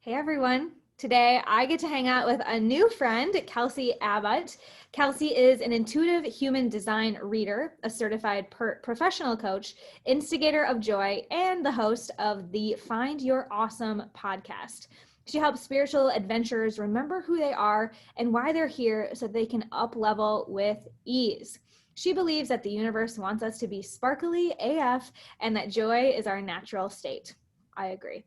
Hey everyone. Today I get to hang out with a new friend, Kelsey Abbott. Kelsey is an intuitive human design reader, a certified professional coach, instigator of joy, and the host of the Find Your Awesome podcast. She helps spiritual adventurers remember who they are and why they're here so they can up level with ease. She believes that the universe wants us to be sparkly AF and that joy is our natural state. I agree.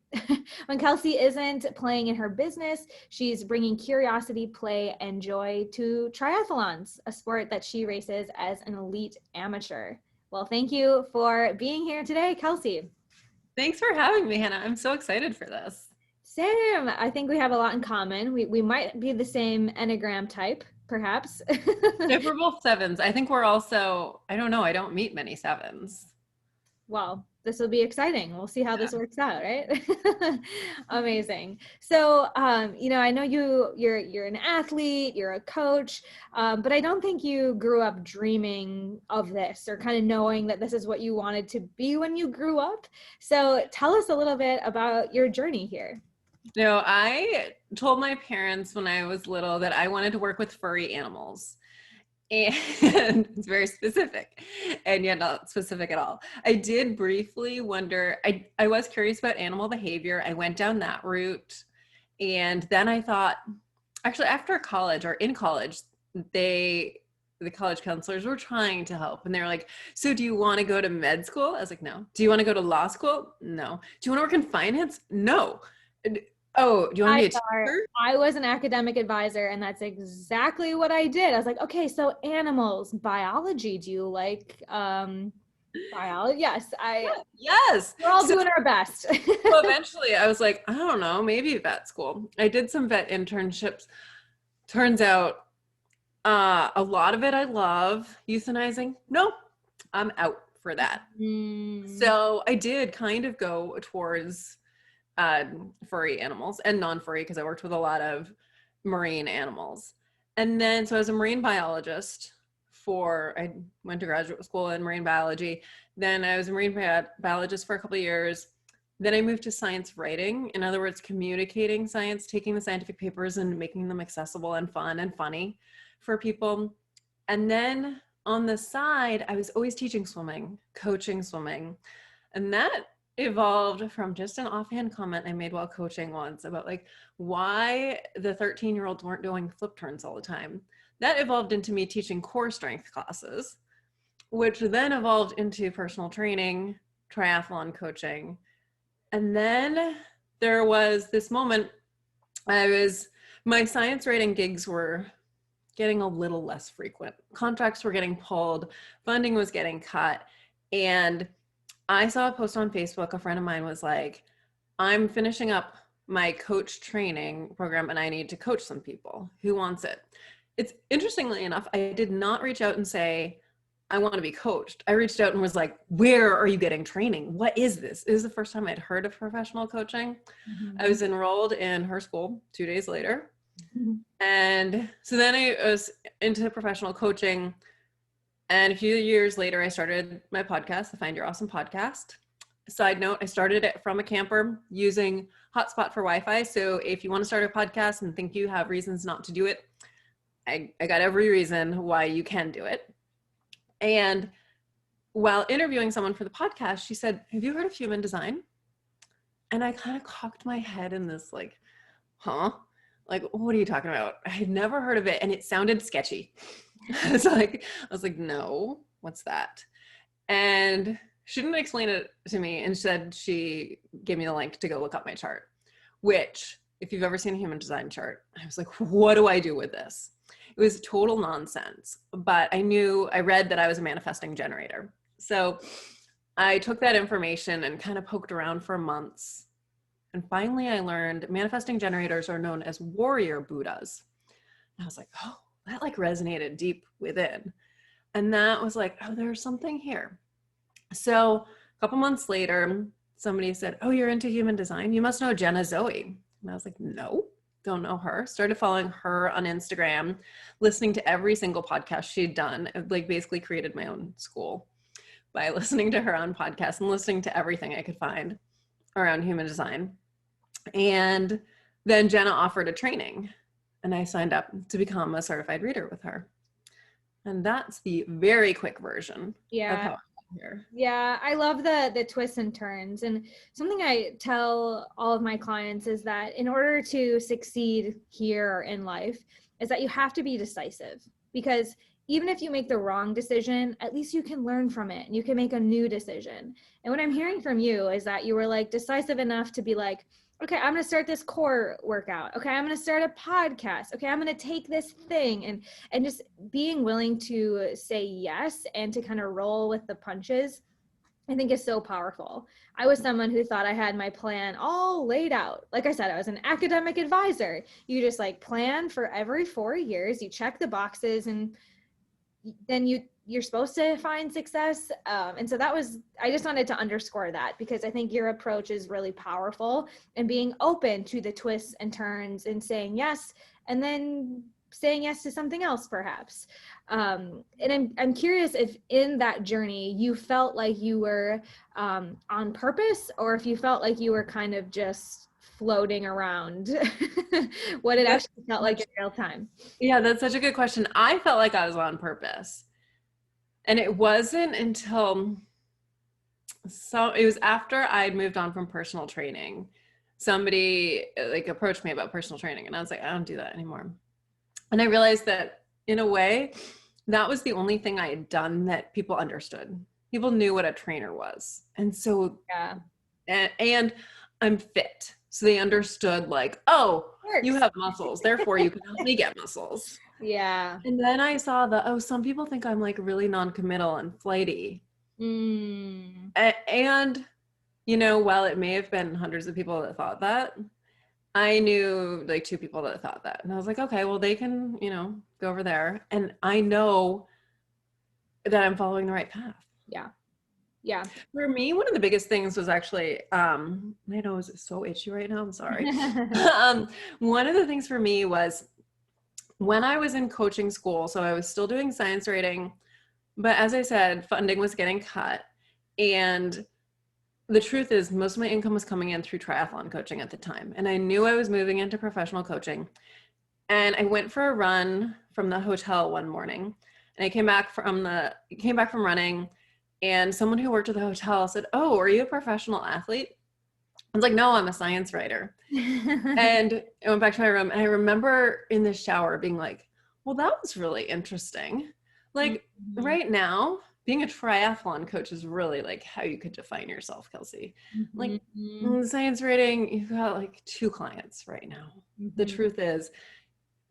When Kelsey isn't playing in her business, she's bringing curiosity, play, and joy to triathlons, a sport that she races as an elite amateur. Well, thank you for being here today, Kelsey. Thanks for having me, Hannah. I'm so excited for this. Same. I think we have a lot in common. We might be the same Enneagram type, perhaps. If we're both sevens, I think we're also, I don't know, I don't meet many sevens. Well, this will be exciting. We'll see how this works out, right? Amazing. So, I know you're an athlete, you're a coach, but I don't think you grew up dreaming of this or kind of knowing that this is what you wanted to be when you grew up. So tell us a little bit about your journey here. No, I told my parents when I was little that I wanted to work with furry animals. And it's very specific and yet not specific at all. I did briefly wonder, I was curious about animal behavior. I went down that route. And then I thought, actually after college or in college, the college counselors were trying to help. And they were like, so do you want to go to med school? I was like, no. Do you want to go to law school? No. Do you want to work in finance? No. Oh, do you want to be a teacher? I was an academic advisor, and that's exactly what I did. I was like, okay, so animals, biology. Do you like biology? Yes, Yes. We're all doing our best. Well, eventually I was like, I don't know, maybe vet school. I did some vet internships. Turns out a lot of it I love. Euthanizing? Nope, I'm out for that. So I did kind of go towards furry animals and non-furry because I worked with a lot of marine animals. And then, so I was a marine biologist I went to graduate school in marine biology. Then I was a marine biologist for a couple of years. Then I moved to science writing. In other words, communicating science, taking the scientific papers and making them accessible and fun and funny for people. And then on the side, I was always teaching swimming, coaching swimming. And that evolved from just an offhand comment I made while coaching once about like why the 13-year-olds weren't doing flip turns all the time. That evolved into me teaching core strength classes, which then evolved into personal training, triathlon coaching. And then there was this moment my science writing gigs were getting a little less frequent. Contracts were getting pulled, funding was getting cut, and I saw a post on Facebook. A friend of mine was like, I'm finishing up my coach training program and I need to coach some people. Who wants it? It's interestingly enough, I did not reach out and say, I want to be coached. I reached out and was like, where are you getting training? What is this? It was the first time I'd heard of professional coaching. Mm-hmm. I was enrolled in her school 2 days later. Mm-hmm. And so then I was into professional coaching. And a few years later, I started my podcast, the Find Your Awesome podcast. Side note, I started it from a camper using Hotspot for Wi-Fi. So if you want to start a podcast and think you have reasons not to do it, I got every reason why you can do it. And while interviewing someone for the podcast, she said, have you heard of human design? And I kind of cocked my head in this like, huh? Like, what are you talking about? I had never heard of it. And it sounded sketchy. I was like, no, what's that? And she didn't explain it to me. Instead, she gave me the link to go look up my chart, which if you've ever seen a human design chart, I was like, what do I do with this? It was total nonsense, but I read that I was a manifesting generator. So I took that information and kind of poked around for months. And finally I learned manifesting generators are known as warrior Buddhas. And I was like, oh, that like resonated deep within. And that was like, oh, there's something here. So a couple months later, somebody said, oh, you're into human design. You must know Jenna Zoe. And I was like, no, don't know her. Started following her on Instagram, listening to every single podcast she'd done. Like basically created my own school by listening to her on podcasts and listening to everything I could find around human design. And then Jenna offered a training, and I signed up to become a certified reader with her. And that's the very quick version of how I got here. Yeah, I love the twists and turns. And something I tell all of my clients is that in order to succeed here in life is that you have to be decisive, because even if you make the wrong decision, at least you can learn from it and you can make a new decision. And what I'm hearing from you is that you were like decisive enough to be like, okay, I'm going to start this core workout. Okay, I'm going to start a podcast. Okay, I'm going to take this thing, and just being willing to say yes and to kind of roll with the punches, I think is so powerful. I was someone who thought I had my plan all laid out. Like I said, I was an academic advisor. You just like plan for every 4 years, you check the boxes, and then you're supposed to find success. And so I just wanted to underscore that, because I think your approach is really powerful, and being open to the twists and turns and saying yes, and then saying yes to something else perhaps. And I'm curious if in that journey you felt like you were on purpose, or if you felt like you were kind of just floating around, what it actually felt like in real time. Yeah, that's such a good question. I felt like I was on purpose. And it wasn't until, it was after I'd moved on from personal training. Somebody like approached me about personal training, and I was like, I don't do that anymore. And I realized that in a way, that was the only thing I had done that people understood. People knew what a trainer was. And so, and I'm fit. So they understood like, oh, you have muscles, therefore you can help me get muscles. Yeah. And then I saw some people think I'm like really non-committal and flighty. And, while it may have been hundreds of people that thought that, I knew like 2 people that thought that. And I was like, okay, well, they can, go over there. And I know that I'm following the right path. Yeah. Yeah. For me, one of the biggest things was actually, my nose is so itchy right now. I'm sorry. One of the things for me was when I was in coaching school, so I was still doing science rating, but as I said, funding was getting cut. And the truth is most of my income was coming in through triathlon coaching at the time. And I knew I was moving into professional coaching. And I went for a run from the hotel one morning, and I came back from running. And someone who worked at the hotel said, oh, are you a professional athlete? I was like, no, I'm a science writer. And I went back to my room, and I remember in the shower being like, well, that was really interesting. Like right now, being a triathlon coach is really like how you could define yourself, Kelsey. Like in science writing, you've got like 2 clients right now. The truth is,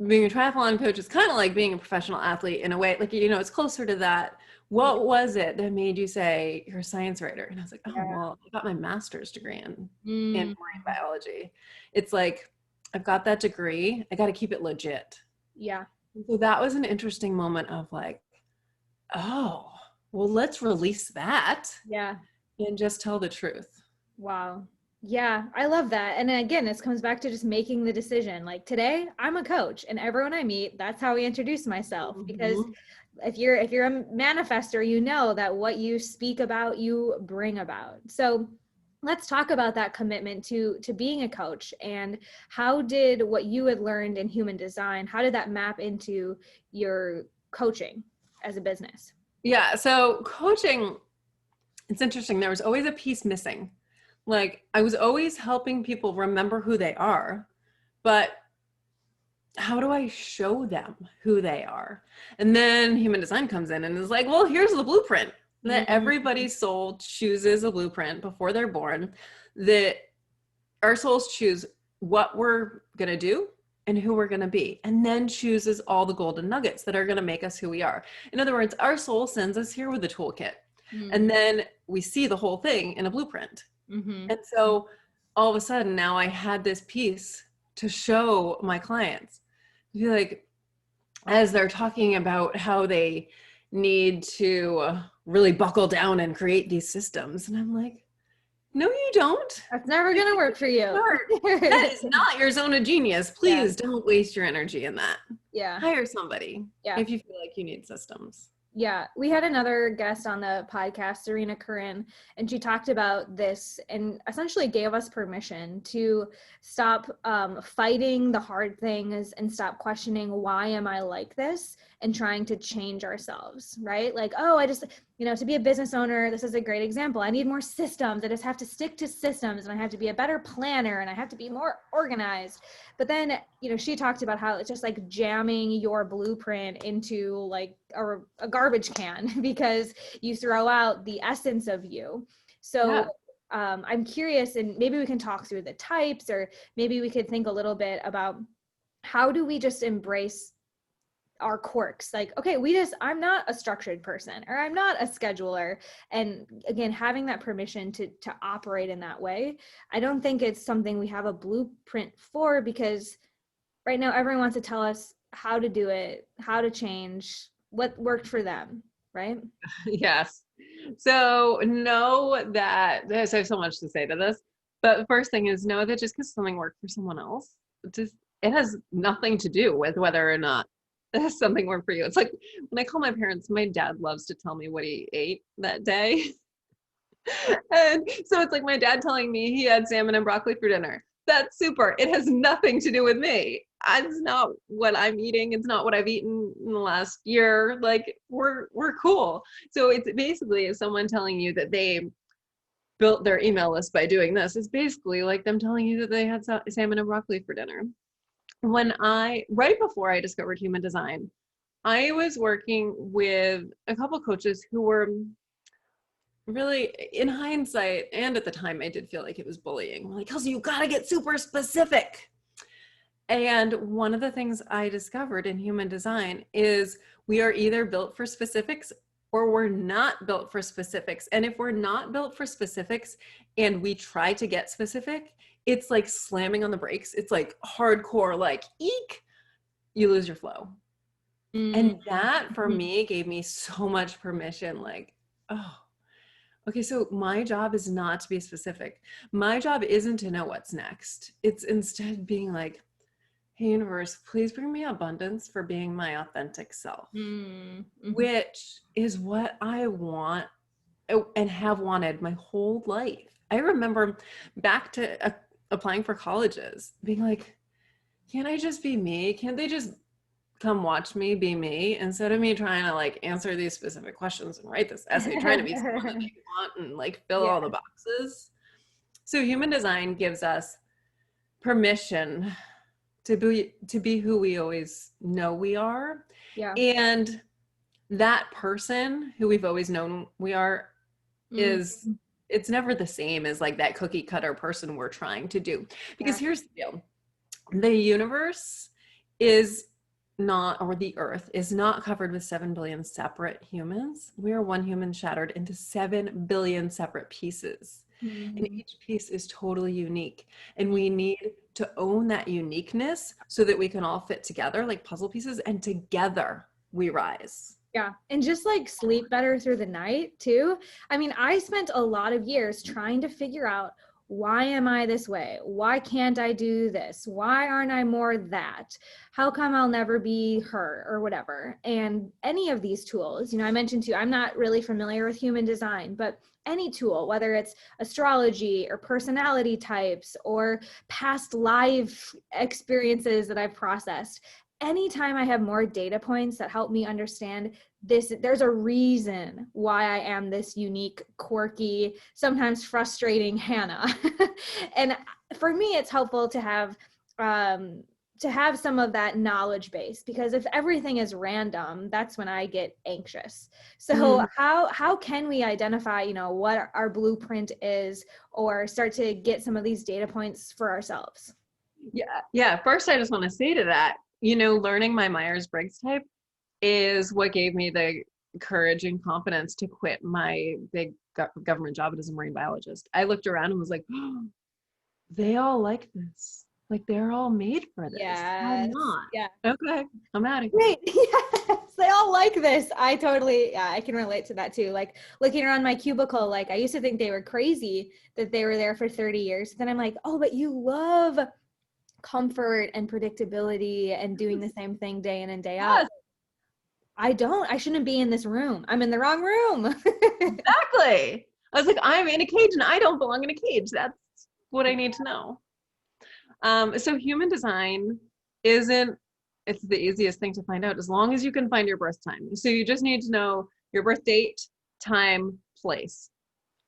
being a triathlon coach is kind of like being a professional athlete in a way, like, it's closer to that. What was it that made you say you're a science writer? And I was like, oh, well, I got my master's degree in marine biology. It's like, I've got that degree. I got to keep it legit. Yeah. So that was an interesting moment of like, oh, well, let's release that. Yeah. And just tell the truth. Wow. Yeah, I love that. And again, this comes back to just making the decision. Like today, I'm a coach, and everyone I meet, that's how I introduce myself. Because if you're a manifestor, you know that what you speak about, you bring about. So let's talk about that commitment to being a coach, and how did what you had learned in human design, how did that map into your coaching as a business? Yeah, so coaching, it's interesting. There was always a piece missing. Like I was always helping people remember who they are, but how do I show them who they are? And then human design comes in and is like, well, here's the blueprint that everybody's soul chooses a blueprint before they're born, that our souls choose what we're going to do and who we're going to be, and then chooses all the golden nuggets that are going to make us who we are. In other words, our soul sends us here with a toolkit, and then we see the whole thing in a blueprint. And so all of a sudden now I had this piece to show my clients. I feel like as they're talking about how they need to really buckle down and create these systems, and I'm like, no, you don't. That's never going to work for you. That is not your zone of genius. Please don't waste your energy in that. Yeah. Hire somebody if you feel like you need systems. Yeah, we had another guest on the podcast, Serena Curran, and she talked about this and essentially gave us permission to stop fighting the hard things and stop questioning, why am I like this, and trying to change ourselves, right? Like, oh, I just, to be a business owner, this is a great example. I need more systems. I just have to stick to systems, and I have to be a better planner, and I have to be more organized. But then, she talked about how it's just like jamming your blueprint into like a garbage can because you throw out the essence of you. So I'm curious, and maybe we can talk through the types, or maybe we could think a little bit about how do we just embrace our quirks. Like, okay, I'm not a structured person, or I'm not a scheduler. And again, having that permission to operate in that way. I don't think it's something we have a blueprint for, because right now everyone wants to tell us how to do it, how to change, what worked for them, right? Yes. So know that I have so much to say to this, but the first thing is know that just because something worked for someone else, it has nothing to do with whether or not something worked for you. It's like when I call my parents, my dad loves to tell me what he ate that day. And so it's like my dad telling me he had salmon and broccoli for dinner. That's super. It has nothing to do with me. It's not what I'm eating. It's not what I've eaten in the last year. Like we're cool. So it's basically someone telling you that they built their email list by doing this. It's basically like them telling you that they had salmon and broccoli for dinner. Right before I discovered human design, I was working with a couple coaches who were really, in hindsight, and at the time, I did feel like it was bullying. Like, Kelsey, you got to get super specific. And one of the things I discovered in human design is we are either built for specifics or we're not built for specifics. And if we're not built for specifics and we try to get specific, it's like slamming on the brakes. It's like hardcore, like, eek, you lose your flow. Mm-hmm. And that for me gave me so much permission. Like, oh, okay, so my job is not to be specific. My job isn't to know what's next. It's instead being like, hey, universe, please bring me abundance for being my authentic self, which is what I want and have wanted my whole life. I remember back to applying for colleges, being like, can't I just be me? Can't they just come watch me be me instead of me trying to like answer these specific questions and write this essay, trying to be someone that they want and like fill all the boxes. So human design gives us permission to be who we always know we are. Yeah. And that person who we've always known we are it's never the same as like that cookie cutter person we're trying to do. Because here's the deal. The universe is not, or the earth is not covered with 7 billion separate humans. We are one human shattered into 7 billion separate pieces. And each piece is totally unique. And we need to own that uniqueness so that we can all fit together like puzzle pieces, and together we rise. Yeah. And just like sleep better through the night too. I mean, I spent a lot of years trying to figure out, why am I this way? Why can't I do this? Why aren't I more that? How come I'll never be her, or whatever? And any of these tools, I mentioned to you, I'm not really familiar with human design, but any tool, whether it's astrology or personality types or past life experiences that I've processed, anytime I have more data points that help me understand this, there's a reason why I am this unique, quirky, sometimes frustrating Hanna. And for me, it's helpful to have some of that knowledge base, because if everything is random, that's when I get anxious. So how can we identify, what our blueprint is, or start to get some of these data points for ourselves? Yeah. First, I just want to say to that, learning my Myers-Briggs type is what gave me the courage and confidence to quit my big government job as a marine biologist. I looked around and was like, oh, they all like this. Like, they're all made for this. Yes. I'm not. Yeah. Okay. I'm out of here. Great. Yes. They all like this. I can relate to that too. Like looking around my cubicle, like I used to think they were crazy that they were there for 30 years. Then I'm like, oh, but you love comfort and predictability and doing the same thing day in and day out. I shouldn't be in this room. I'm in the wrong room. Exactly. I was like, I'm in a cage and I don't belong in a cage. That's what I need to know. So human design it's the easiest thing to find out as long as you can find your birth time. So you just need to know your birth date, time, place.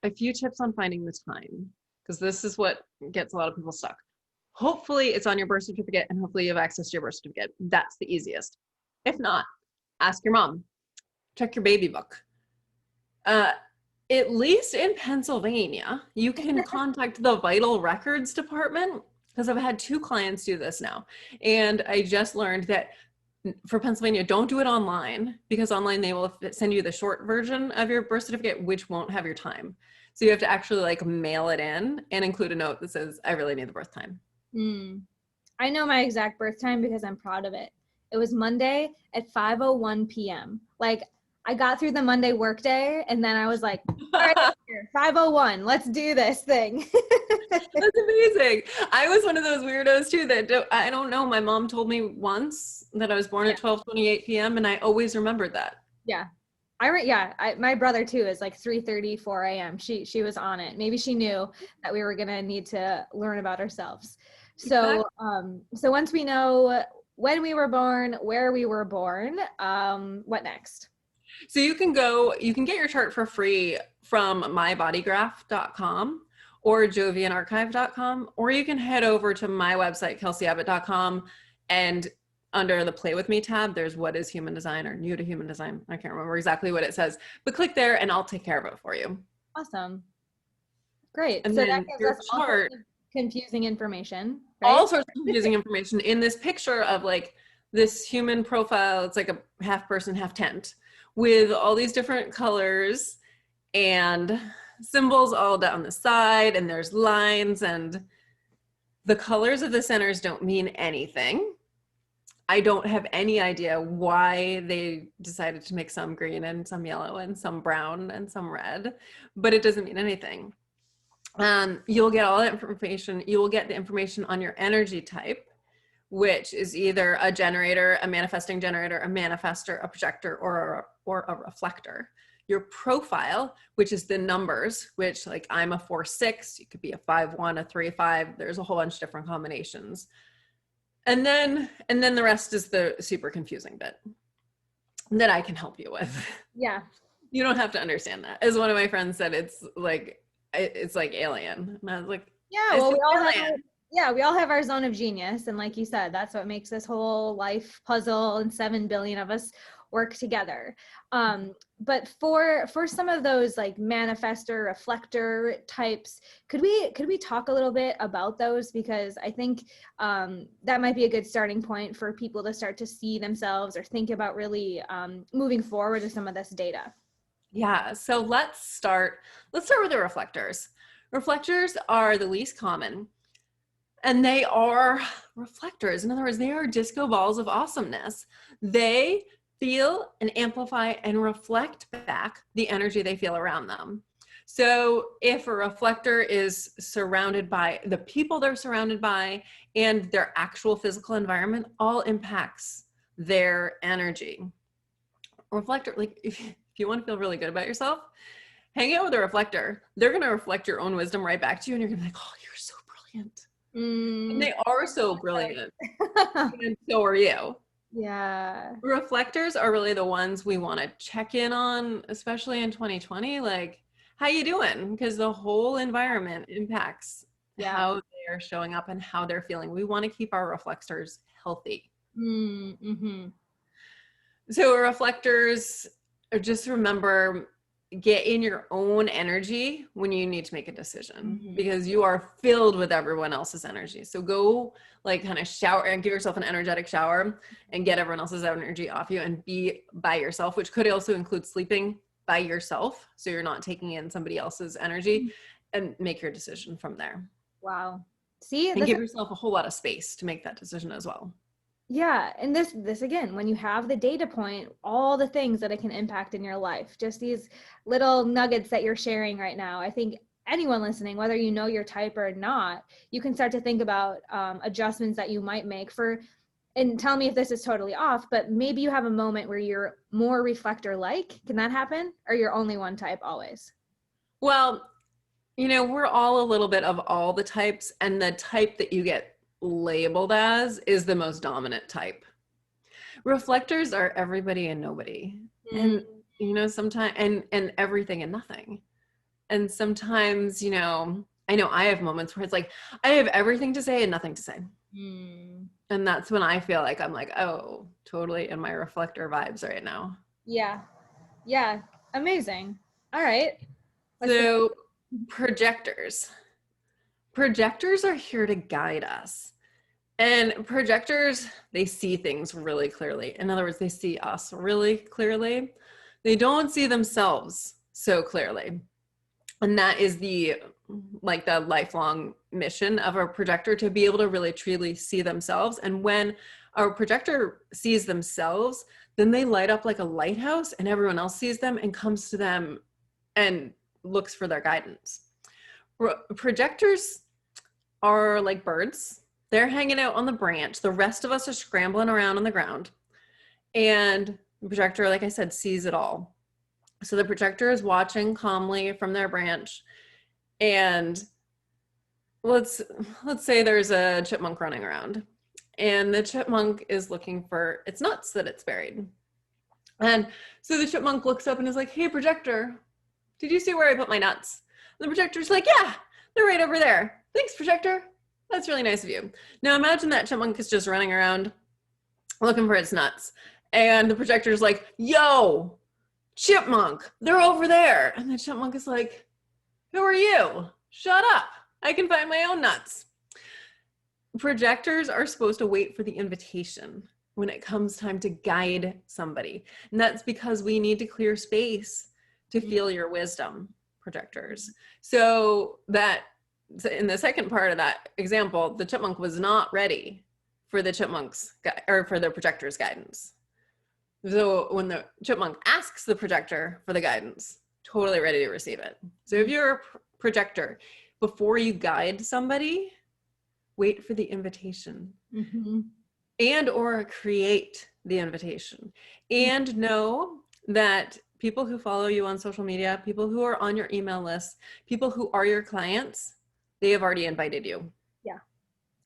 A few tips on finding the time, because this is what gets a lot of people stuck. Hopefully it's on your birth certificate and hopefully you have access to your birth certificate. That's the easiest. If not, ask your mom. Check your baby book. At least in Pennsylvania, you can contact the Vital Records Department, because I've had 2 clients do this now. And I just learned that for Pennsylvania, don't do it online, because online they will send you the short version of your birth certificate, which won't have your time. So you have to actually like mail it in and include a note that says, I really need the birth time. I know my exact birth time because I'm proud of it. It was Monday at 5:01 p.m. Like, I got through the Monday workday and then I was like, all right, 5:01, let's do this thing. That's amazing. I was one of those weirdos too that I don't know. My mom told me once that I was born at 12:28 p.m. and I always remembered that. Yeah. My brother too is like 3:30, 4 a.m. She was on it. Maybe she knew that we were gonna need to learn about ourselves. So so once we know when we were born, where we were born, what next? So you can get your chart for free from mybodygraph.com or jovianarchive.com, or you can head over to my website, kelseyAbbott.com, and under the Play With Me tab, there's What is Human Design or New to Human Design. I can't remember exactly what it says, but click there and I'll take care of it for you. Awesome. Great. And so then that gives your us chart, all confusing information, right? all sorts of confusing information in this picture of like this human profile. It's like a half person, half tent with all these different colors and symbols all down the side, and there's lines, and the colors of the centers don't mean anything. I don't have any idea why they decided to make some green and some yellow and some brown and some red, but it doesn't mean anything. You'll get all that information. You will get the information on your energy type, which is either a generator, a manifesting generator, a manifestor, a projector, or a reflector. Your profile, which is the numbers, which like I'm a 4-6, you could be a 5-1, a 3-5. There's a whole bunch of different combinations. And then the rest is the super confusing bit that I can help you with. Yeah. You don't have to understand that. As one of my friends said, it's like alien. And I was like, yeah, well, we all have our zone of genius. And like you said, that's what makes this whole life puzzle and 7 billion of us work together. But for some of those like manifestor, reflector types, could we talk a little bit about those? Because I think that might be a good starting point for people to start to see themselves or think about really moving forward with some of this data. Yeah, so let's start with the reflectors. Reflectors are the least common, and they are reflectors. In other words, they are disco balls of awesomeness. They feel and amplify and reflect back the energy they feel around them. So if a reflector is surrounded by the people they're surrounded by and their actual physical environment, all impacts their energy. Reflector, like if you want to feel really good about yourself, hang out with a reflector. They're going to reflect your own wisdom right back to you, and you're going to be like, oh, you're so brilliant. And they are so brilliant. And so are you. Yeah. Reflectors are really the ones we want to check in on, especially in 2020. Like, how you doing? Because the whole environment impacts how they're showing up and how they're feeling. We want to keep our reflectors healthy. Mm-hmm. So reflectors, just remember, get in your own energy when you need to make a decision, because you are filled with everyone else's energy. So go like kind of shower and give yourself an energetic shower and get everyone else's energy off you and be by yourself, which could also include sleeping by yourself. So you're not taking in somebody else's energy, and make your decision from there. Wow. See, and give yourself a whole lot of space to make that decision as well. Yeah. And this again, when you have the data point, all the things that it can impact in your life, just these little nuggets that you're sharing right now, I think anyone listening, whether you know your type or not, you can start to think about adjustments that you might make for and tell me if this is totally off, but maybe you have a moment where you're more reflector-like. Can that happen? Or you're only one type always? Well, you know, we're all a little bit of all the types, and the type that you get labeled as is the most dominant type. Reflectors are everybody and nobody. And, you know, sometimes, and everything and nothing. And sometimes, you know I have moments where it's like, I have everything to say and nothing to say. And that's when I feel like I'm like, oh, totally in my reflector vibes right now. Yeah. Yeah. Amazing. All right. So projectors are here to guide us. And projectors, they see things really clearly. In other words, they see us really clearly. They don't see themselves so clearly. And that is the lifelong mission of a projector, to be able to really truly see themselves. And when our projector sees themselves, then they light up like a lighthouse, and everyone else sees them and comes to them and looks for their guidance. Projectors are like birds. They're hanging out on the branch. The rest of us are scrambling around on the ground. And the projector, like I said, sees it all. So the projector is watching calmly from their branch. And let's say there's a chipmunk running around, and the chipmunk is looking for its nuts that it's buried. And so the chipmunk looks up and is like, hey, projector, did you see where I put my nuts? And the projector's like, yeah, they're right over there. Thanks, projector. That's really nice of you. Now imagine that chipmunk is just running around looking for its nuts. And the projector's like, yo, chipmunk, they're over there. And the chipmunk is like, who are you? Shut up. I can find my own nuts. Projectors are supposed to wait for the invitation when it comes time to guide somebody. And that's because we need to clear space to feel your wisdom, projectors. So in the second part of that example, the chipmunk was not ready for the projector's guidance. So when the chipmunk asks the projector for the guidance, totally ready to receive it. So if you're a projector, before you guide somebody, wait for the invitation. And or create the invitation. And know that people who follow you on social media, people who are on your email list, people who are your clients, they have already invited you. Yeah.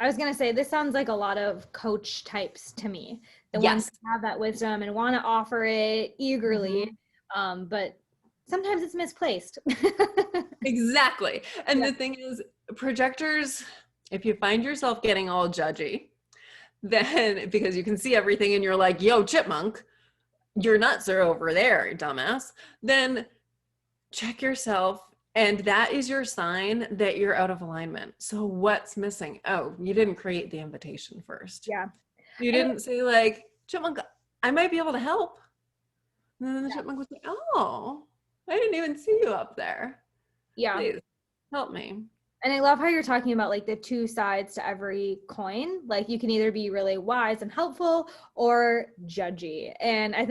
I was going to say, this sounds like a lot of coach types to me. The Yes. ones that have that wisdom and want to offer it eagerly, but sometimes it's misplaced. Exactly. And the thing is, projectors, if you find yourself getting all judgy, then because you can see everything and you're like, yo, chipmunk, your nuts are over there, dumbass, then check yourself. And that is your sign that you're out of alignment. So what's missing? Oh, you didn't create the invitation first. Yeah. You didn't say like, chipmunk, I might be able to help. And then the chipmunk was like, oh, I didn't even see you up there. Yeah. Please help me. And I love how you're talking about like the two sides to every coin. Like you can either be really wise and helpful or judgy. And I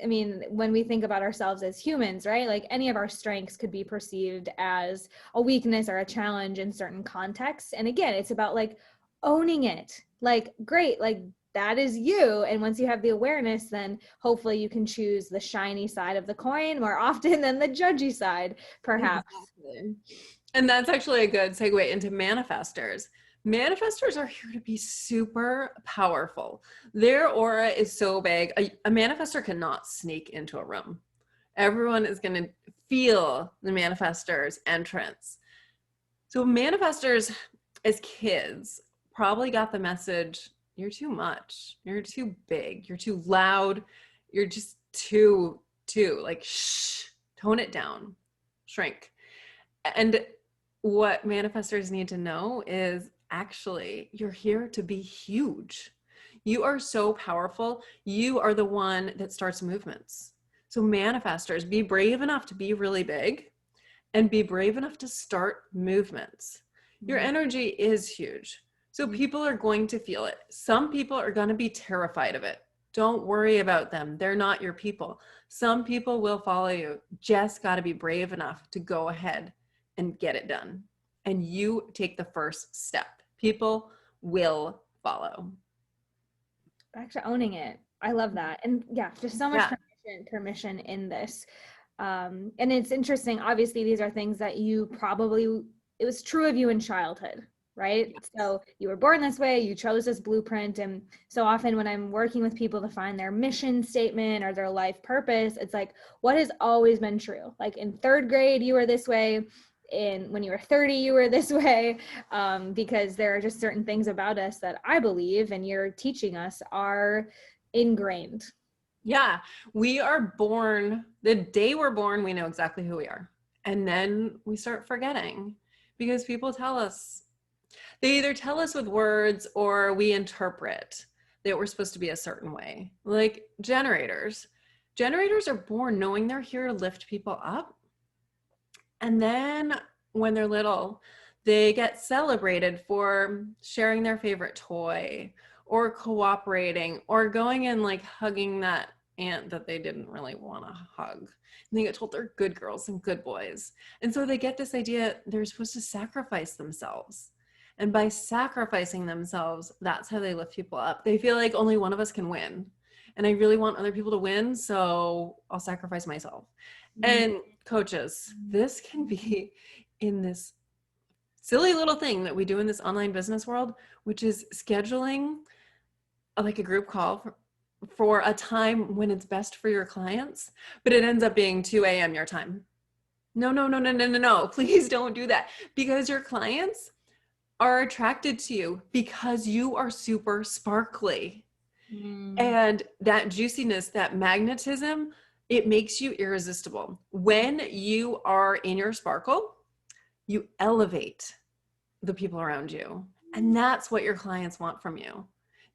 mean, when we think about ourselves as humans, right? Like any of our strengths could be perceived as a weakness or a challenge in certain contexts. And again, it's about like owning it. Like, great, like that is you. And once you have the awareness, then hopefully you can choose the shiny side of the coin more often than the judgy side, perhaps. Exactly. And that's actually a good segue into manifestors. Manifestors are here to be super powerful. Their aura is so big. A manifestor cannot sneak into a room. Everyone is going to feel the manifestor's entrance. So manifestors as kids probably got the message, you're too much. You're too big. You're too loud. You're just too like, shh, tone it down, shrink. And what manifestors need to know is actually you're here to be huge. You are so powerful. You are the one that starts movements. So manifestors, be brave enough to be really big and be brave enough to start movements. Your energy is huge. So people are going to feel it. Some people are going to be terrified of it. Don't worry about them. They're not your people. Some people will follow you. Just got to be brave enough to go ahead and get it done. And you take the first step. People will follow. Actually owning it. I love that. And yeah, just so much Yeah. permission in this. And it's interesting. Obviously, these are things that it was true of you in childhood, right? Yes. So you were born this way, you chose this blueprint. And so often when I'm working with people to find their mission statement or their life purpose, it's like, what has always been true? Like in third grade, you were this way. When you were 30, you were this way, because there are just certain things about us that I believe, and you're teaching us, are ingrained. Yeah, we are born, the day we're born, we know exactly who we are. And then we start forgetting because people tell us, they either tell us with words or we interpret that we're supposed to be a certain way. Like generators. Generators are born knowing they're here to lift people up. And then when they're little, they get celebrated for sharing their favorite toy or cooperating or going and like hugging that aunt that they didn't really want to hug. And they get told they're good girls and good boys. And so they get this idea they're supposed to sacrifice themselves. And by sacrificing themselves, that's how they lift people up. They feel like only one of us can win. And I really want other people to win, so I'll sacrifice myself. And coaches, this can be in this silly little thing that we do in this online business world, which is scheduling like a group call for a time when it's best for your clients, but it ends up being 2 a.m. your time. No. Please don't do that, because your clients are attracted to you because you are super sparkly. And that juiciness, that magnetism, it makes you irresistible. When you are in your sparkle, you elevate the people around you. And that's what your clients want from you.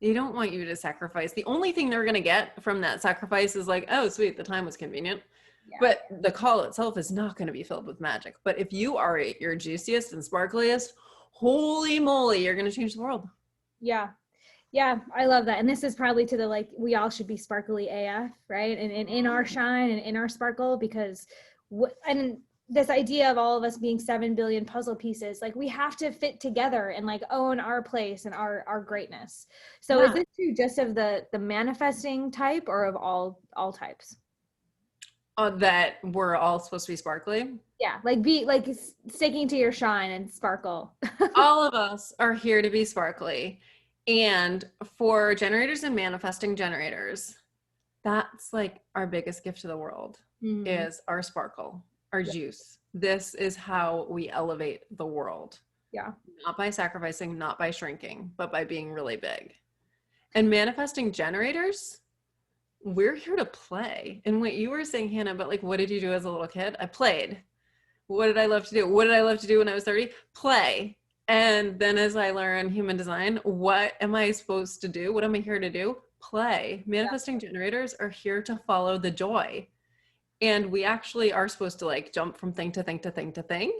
They don't want you to sacrifice. The only thing they're going to get from that sacrifice is like, oh, sweet, the time was convenient. Yeah. But the call itself is not going to be filled with magic. But if you are at your juiciest and sparkliest, holy moly, you're going to change the world. Yeah. Yeah, I love that. And this is probably to the, like, we all should be sparkly AF, right? And in our shine and in our sparkle, because and this idea of all of us being 7 billion puzzle pieces, like we have to fit together and like own our place and our greatness. So is this true just of the manifesting type or of all types? That we're all supposed to be sparkly? Yeah, like be like sticking to your shine and sparkle. All of us are here to be sparkly. And for generators and manifesting generators, that's like our biggest gift to the world, is our sparkle, our juice. This is how we elevate the world. Yeah. Not by sacrificing, not by shrinking, but by being really big. And manifesting generators, we're here to play. And what you were saying, Hannah, but like, what did you do as a little kid? I played. What did I love to do? What did I love to do when I was 30? Play. And then as I learn human design, what am I supposed to do? What am I here to do? Play. Manifesting generators are here to follow the joy. And we actually are supposed to like jump from thing to thing to thing to thing.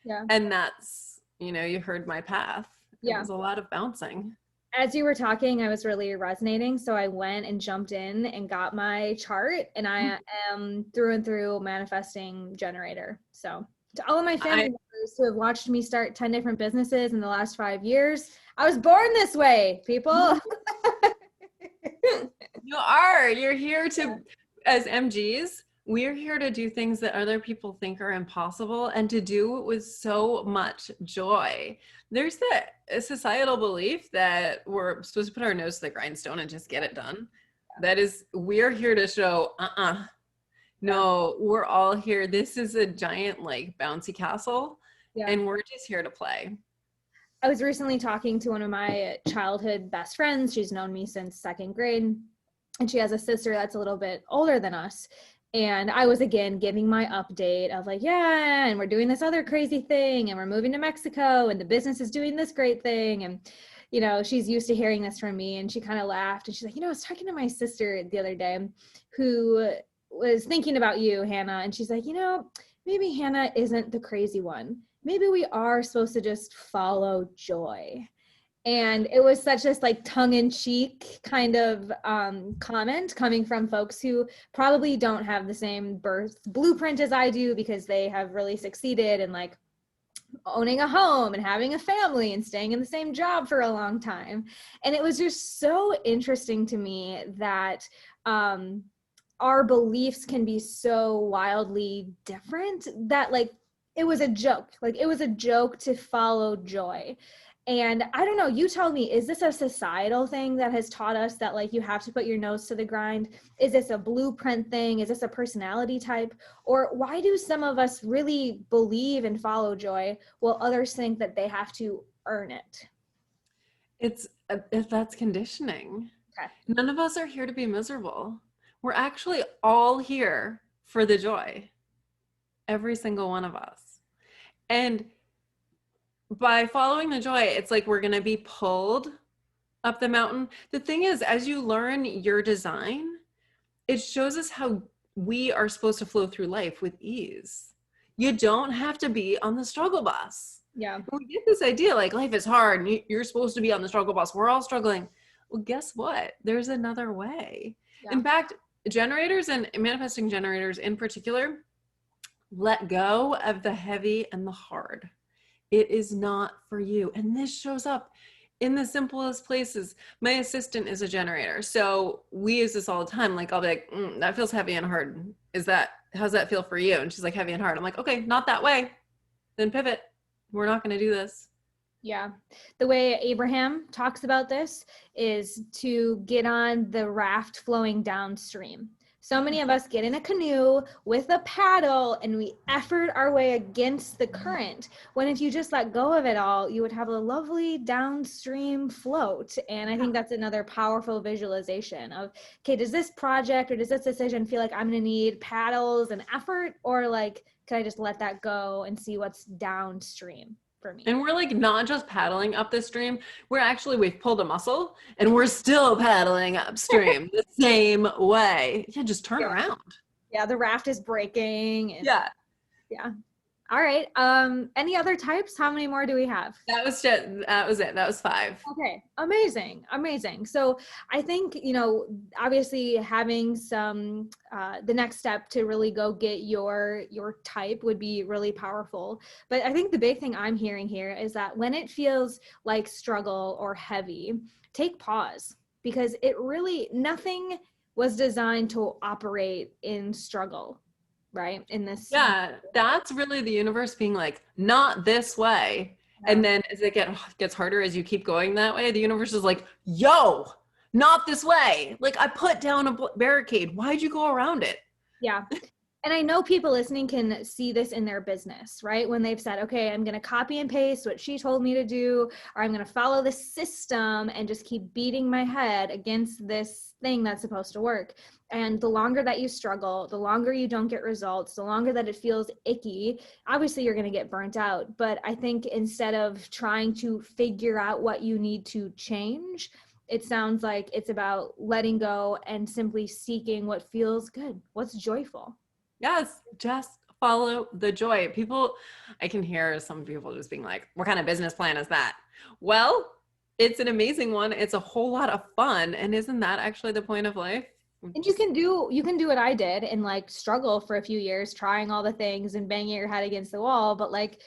Yeah. And that's, you heard my path. It was a lot of bouncing. As you were talking, I was really resonating. So I went and jumped in and got my chart, and I am through and through manifesting generator. So to all of my family members who have watched me start 10 different businesses in the last 5 years, I was born this way, people. You're here to, as MGs, we're here to do things that other people think are impossible and to do it with so much joy. There's that societal belief that we're supposed to put our nose to the grindstone and just get it done. That is, we're here to show, no, we're all here. This is a giant like bouncy castle, and we're just here to play. I was recently talking to one of my childhood best friends. She's known me since 2nd grade, and she has a sister that's a little bit older than us. And I was, again, giving my update of like, yeah, and we're doing this other crazy thing, and we're moving to Mexico, and the business is doing this great thing. And, she's used to hearing this from me, and she kind of laughed. And she's like, I was talking to my sister the other day who was thinking about you, Hannah. And she's like, maybe Hannah isn't the crazy one. Maybe we are supposed to just follow joy. And it was such this like tongue-in-cheek kind of comment coming from folks who probably don't have the same birth blueprint as I do, because they have really succeeded and like owning a home and having a family and staying in the same job for a long time. And it was just so interesting to me that our beliefs can be so wildly different that like it was a joke. Like it was a joke to follow joy. And I don't know, you tell me, is this a societal thing that has taught us that like you have to put your nose to the grind? Is this a blueprint thing? Is this a personality type? Or why do some of us really believe and follow joy while others think that they have to earn it? If that's conditioning. Okay. None of us are here to be miserable. We're actually all here for the joy. Every single one of us. And by following the joy, it's like we're going to be pulled up the mountain. The thing is, as you learn your design, it shows us how we are supposed to flow through life with ease. You don't have to be on the struggle bus. Yeah. When we get this idea like life is hard and you're supposed to be on the struggle bus, we're all struggling. Well, guess what? There's another way. Yeah. In fact, generators and manifesting generators in particular, let go of the heavy and the hard. It is not for you. And this shows up in the simplest places. My assistant is a generator. So we use this all the time. Like I'll be like, that feels heavy and hard. How's that feel for you? And she's like, heavy and hard. I'm like, okay, not that way. Then pivot. We're not going to do this. Yeah. The way Abraham talks about this is to get on the raft flowing downstream. So many of us get in a canoe with a paddle and we effort our way against the current, when if you just let go of it all, you would have a lovely downstream float. And I think that's another powerful visualization of, okay, does this project or does this decision feel like I'm going to need paddles and effort, or like, can I just let that go and see what's downstream for me? And we're like not just paddling up the stream, we've pulled a muscle and we're still paddling upstream the same way. Yeah, just turn around. Yeah, the raft is breaking. And yeah. All right. Any other types? How many more do we have? That was it. That was 5. Okay. Amazing. So I think, obviously having some, the next step to really go get your type would be really powerful. But I think the big thing I'm hearing here is that when it feels like struggle or heavy, take pause, because nothing was designed to operate in struggle. Right? In this. Yeah, that's really the universe being like, not this way. Yeah. And then as it gets harder, as you keep going that way, the universe is like, yo, not this way. Like I put down a barricade. Why'd you go around it? Yeah. And I know people listening can see this in their business, right? When they've said, okay, I'm going to copy and paste what she told me to do, or I'm going to follow the system and just keep beating my head against this thing that's supposed to work. And the longer that you struggle, the longer you don't get results, the longer that it feels icky, obviously you're going to get burnt out. But I think instead of trying to figure out what you need to change, it sounds like it's about letting go and simply seeking what feels good, what's joyful. Yes, just follow the joy. I can hear some people just being like, what kind of business plan is that? Well, it's an amazing one. It's a whole lot of fun. And isn't that actually the point of life? And you can do what I did and like struggle for a few years, trying all the things and banging your head against the wall, but like,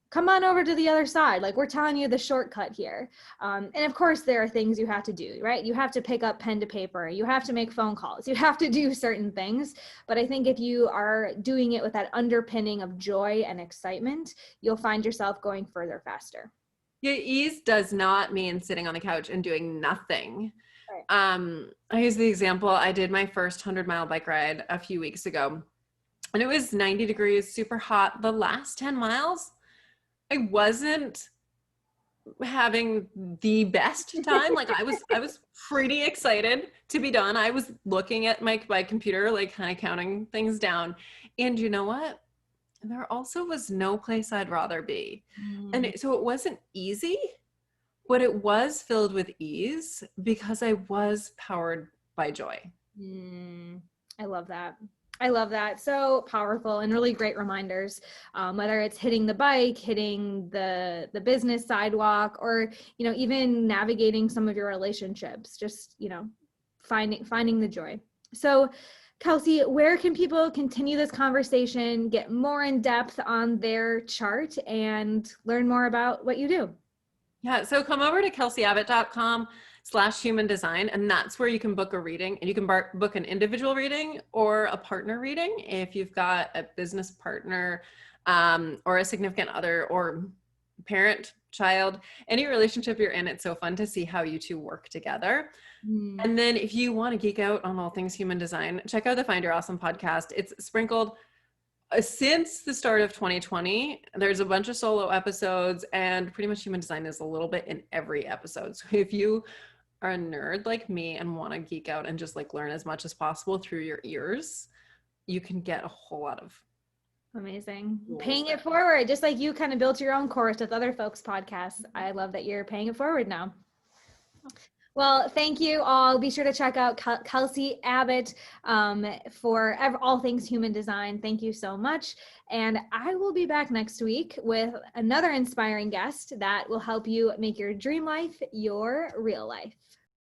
come on over to the other side. Like we're telling you the shortcut here. And of course there are things you have to do, right? You have to pick up pen to paper. You have to make phone calls. You have to do certain things. But I think if you are doing it with that underpinning of joy and excitement, you'll find yourself going further faster. Yeah, ease does not mean sitting on the couch and doing nothing. Right. I use the example, I did my first 100-mile bike ride a few weeks ago, and it was 90 degrees, super hot. The last 10 miles, I wasn't having the best time. Like I was pretty excited to be done. I was looking at my computer, like kind of counting things down. And you know what? There also was no place I'd rather be. And so it wasn't easy, but it was filled with ease because I was powered by joy. I love that. So powerful and really great reminders, whether it's hitting the bike, hitting the business sidewalk, or, even navigating some of your relationships, just, finding the joy. So Kelsey, where can people continue this conversation, get more in depth on their chart, and learn more about what you do? Yeah, so come over to kelseyabbott.com/human design, and that's where you can book a reading, and you can book an individual reading or a partner reading if you've got a business partner or a significant other or parent, child, any relationship you're in. It's so fun to see how you two work together. And then if you want to geek out on all things human design, check out the Find Your Awesome podcast. It's sprinkled since the start of 2020. There's a bunch of solo episodes, and pretty much human design is a little bit in every episode. So if you are a nerd like me and want to geek out and just like learn as much as possible through your ears, you can get a whole lot of amazing. Paying it forward, just like you kind of built your own course with other folks' podcasts. I love that you're paying it forward now. Well, thank you all. Be sure to check out Kelsey Abbott for all things human design. Thank you so much. And I will be back next week with another inspiring guest that will help you make your dream life your real life.